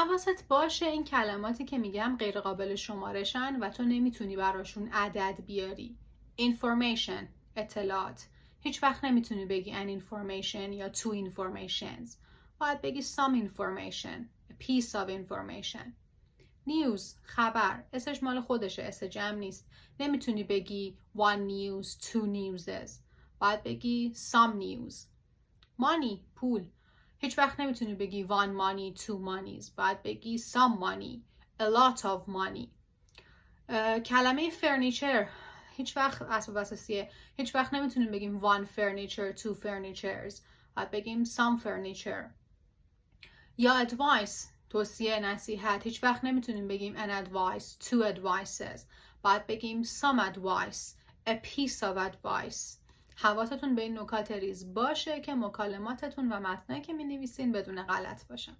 حواست باشه این کلماتی که میگم غیر قابل شمارشن و تو نمیتونی براشون عدد بیاری. information، اطلاعات. هیچ وقت نمیتونی بگی an information یا two informations. باید بگی some information، a piece of information. news، خبر. اسمش مال خودشه، اسم جمع نیست. نمیتونی بگی one news، two newses. باید بگی some news. money، پول. هیچ وقت نمیتونی بگی one money، two monies. باید بگی some money، a lot of money. کلمه furniture، هیچ وقت اسباب اساسیه. هیچ وقت نمیتونیم بگیم one furniture، two furnitures. باید بگیم some furniture. یا advice، توصیه، نصیحت. هیچ وقت نمیتونیم بگیم an advice، two advices. باید بگیم some advice، a piece of advice. حواستون به این نکات ریز باشه که مکالماتتون و متنایی که می نویسین بدون غلط باشن.